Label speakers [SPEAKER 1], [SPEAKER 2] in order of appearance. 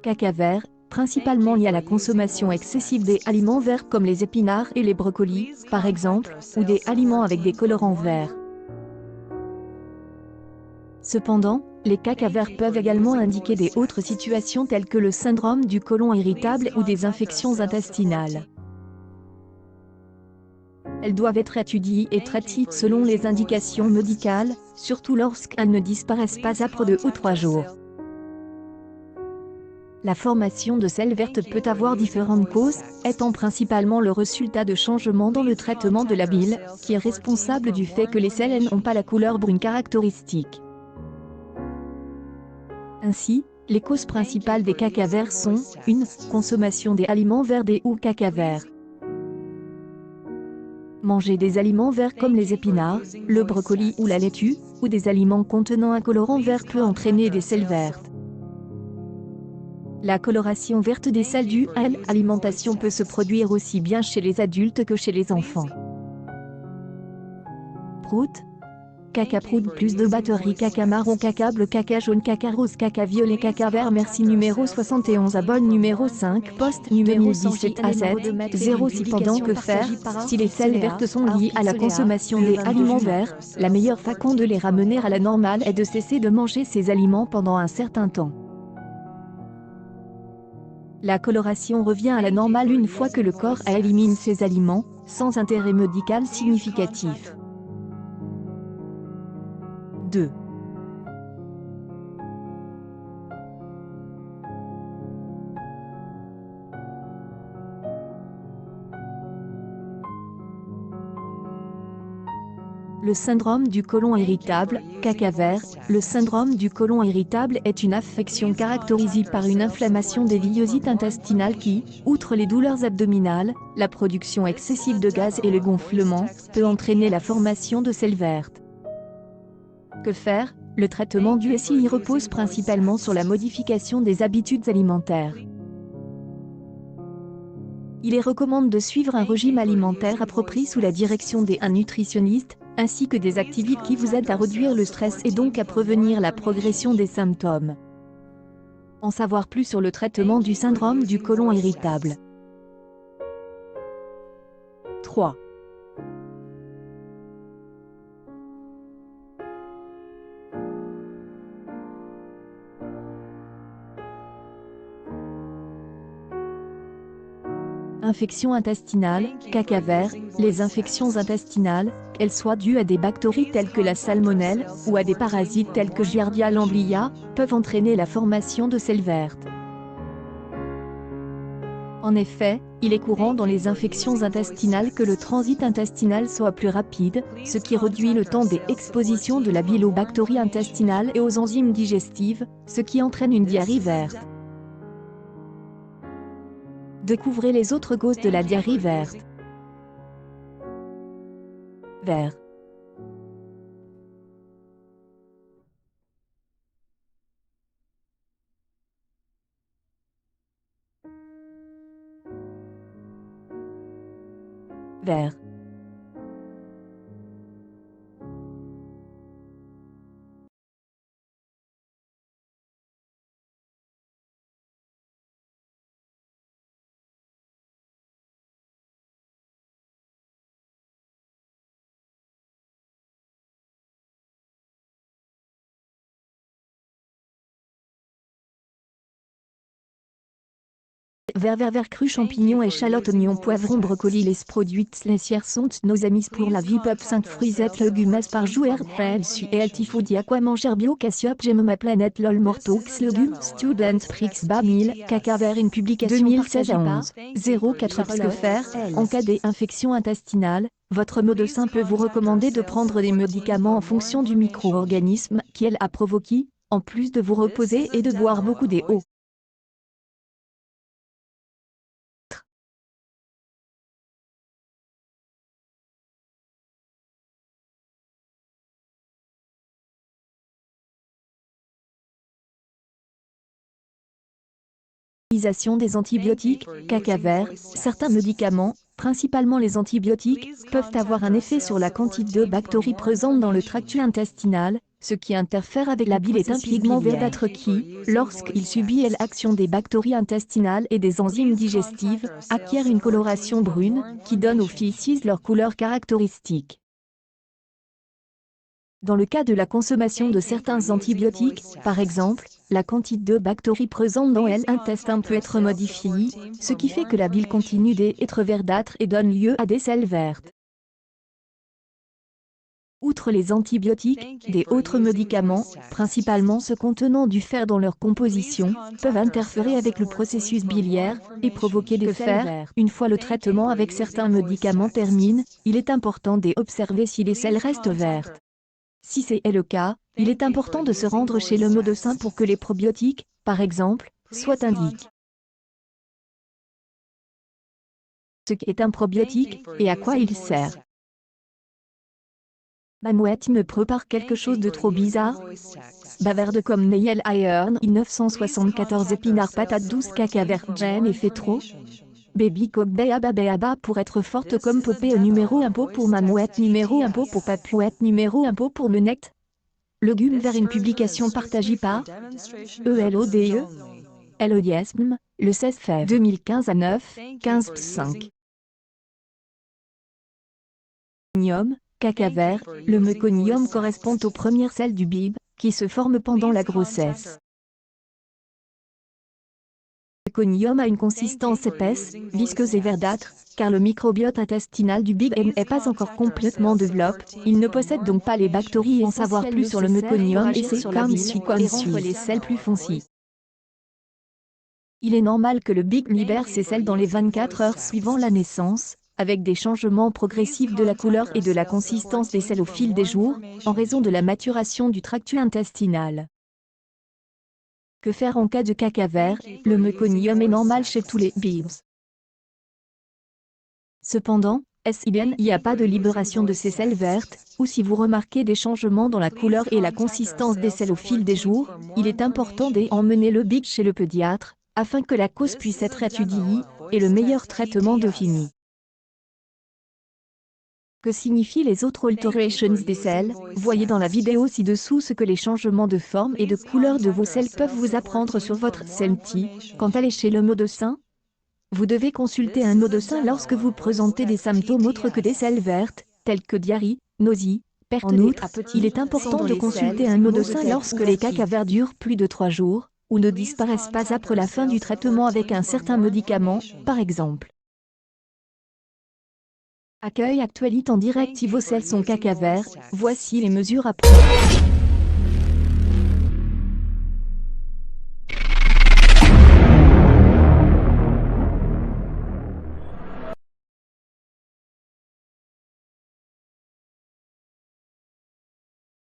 [SPEAKER 1] Caca vert, principalement lié à la consommation excessive des aliments verts comme les épinards et les brocolis, par exemple, ou des aliments avec des colorants verts. Cependant, les caca verts peuvent également indiquer des autres situations telles que le syndrome du côlon irritable ou des infections intestinales. Elles doivent être étudiées et traitées selon les indications médicales, surtout lorsqu'elles ne disparaissent pas après 2 ou 3 jours. La formation de selles vertes peut avoir différentes causes, étant principalement le résultat de changements dans le traitement de la bile, qui est responsable du fait que les selles n'ont pas la couleur brune caractéristique. Ainsi, les causes principales des caca verts sont 1. Consommation des aliments verts ou caca verts. Manger des aliments verts comme les épinards, le brocoli ou la laitue, ou des aliments contenant un colorant vert peut entraîner des selles vertes. La coloration verte des selles due à l'alimentation peut se produire aussi bien chez les adultes que chez les enfants. Prout. Caca prout plus de batterie caca marron caca bleu caca jaune caca rose caca violet caca vert. Merci numéro 71 abonne numéro 5 poste numéro 17 à 7 0. Cependant que faire si les selles vertes sont liées à la consommation des aliments verts, la meilleure façon de les ramener à la normale est de cesser de manger ces aliments pendant un certain temps. La coloration revient à la normale une fois que le corps a éliminé ces aliments, sans intérêt médical significatif. 2. Le syndrome du côlon irritable, caca vert. Le syndrome du côlon irritable est une affection caractérisée par une inflammation des vésiosités intestinales qui, outre les douleurs abdominales, la production excessive de gaz et le gonflement, peut entraîner la formation de selles vertes. Que faire? Le traitement du SI repose principalement sur la modification des habitudes alimentaires. Il est recommandé de suivre un régime alimentaire approprié sous la direction d'un nutritionniste, ainsi que des activités qui vous aident à réduire le stress et donc à prévenir la progression des symptômes. En savoir plus sur le traitement du syndrome du côlon irritable. 3. Infection intestinale, caca vert. Les infections intestinales, qu'elles soient dues à des bactéries telles que la salmonelle, ou à des parasites tels que Giardia lamblia, peuvent entraîner la formation de selles vertes. En effet, il est courant dans les infections intestinales que le transit intestinal soit plus rapide, ce qui réduit le temps d'exposition de la bile aux bactéries intestinales et aux enzymes digestives, ce qui entraîne une diarrhée verte. Découvrez les autres causes de la diarrhée verte. Vert. Vert. Vert cru champignon échalote oignon poivron brocoli. Les produits laitières sont nos amis pour la vie. Pop 5 fruits et légumes par jouer su et altifood à quoi manger bio Cassiop j'aime ma planète lol mortox légumes student prix bas 1000 caca vert une publication 2016 à 11 04 que faire en cas d'infection intestinale. Votre médecin peut vous recommander de prendre des médicaments en fonction du micro-organisme qu'elle a provoqué, en plus de vous reposer et de boire beaucoup d'eau. L'utilisation des antibiotiques, caca vert. Certains médicaments, principalement les antibiotiques, peuvent avoir un effet sur la quantité de bactéries présentes dans le tract intestinal, Ce qui interfère avec la bile est un pigment verdâtre qui, lorsqu'il subit l'action des bactéries intestinales et des enzymes digestives, acquiert une coloration brune, qui donne aux fécis leur couleur caractéristique. Dans le cas de la consommation de certains antibiotiques, par exemple, la quantité de bactéries présentes dans l'intestin peut être modifiée, ce qui fait que la bile continue d'être verdâtre et donne lieu à des selles vertes. Outre les antibiotiques, des autres médicaments, principalement ceux contenant du fer dans leur composition, peuvent interférer avec le processus biliaire et provoquer des selles vertes. Une fois le traitement avec certains médicaments termine, il est important d'observer si les selles restent vertes. Si c'est le cas, il est important de se rendre chez le médecin pour que les probiotiques, par exemple, soient indiqués. Ce qu'est un probiotique et à quoi il sert. Ma mouette me prépare quelque chose de trop bizarre. Bavarde comme Neil Iron 974 épinards patates douces caca vert jam et fait trop. Baby coq béaba pour être forte comme Popée numéro 1 pot pour ma mouette numéro 1 pot pour papouette numéro 1 pot pour Menette. Légumes vers une publication partagée par ELODE. Elodiesme, le 16 février 2015 à 9, 15 5. Meconium, caca vert, le meconium correspond aux premières selles du bib, qui se forment pendant la grossesse. Le meconium a une consistance épaisse, visqueuse et verdâtre, car le microbiote intestinal du bib n'est pas encore complètement développé, il ne possède donc pas les bactéries. En savoir plus sur le meconium et c'est comme suit les selles plus foncées. Il est normal que le bib libère ses selles dans les 24 heures suivant la naissance, avec des changements progressifs de la couleur et de la consistance des selles au fil des jours, en raison de la maturation du tractus intestinal. Que faire en cas de caca vert? Le meconium est normal chez tous les bibs. Cependant, s'il n'y a pas de libération de ces selles vertes, ou si vous remarquez des changements dans la couleur et la consistance des selles au fil des jours, il est important d'emmener le bib chez le pédiatre, afin que la cause puisse être étudiée, et le meilleur traitement défini. Que signifient les autres alterations des selles? Voyez dans la vidéo ci-dessous ce que les changements de forme et de couleur de vos selles peuvent vous apprendre sur votre santé. Quand aller chez le médecin, vous devez consulter un médecin lorsque vous présentez des symptômes autres que des selles vertes, tels que diarrhée, nausées, perte. En outre, il est important de consulter un médecin lorsque les caca verts durent plus de 3 jours, ou ne disparaissent pas après la fin du traitement avec un certain médicament, par exemple. Accueil actualité en direct si vos selles sont caca vert, voici les mesures à prendre.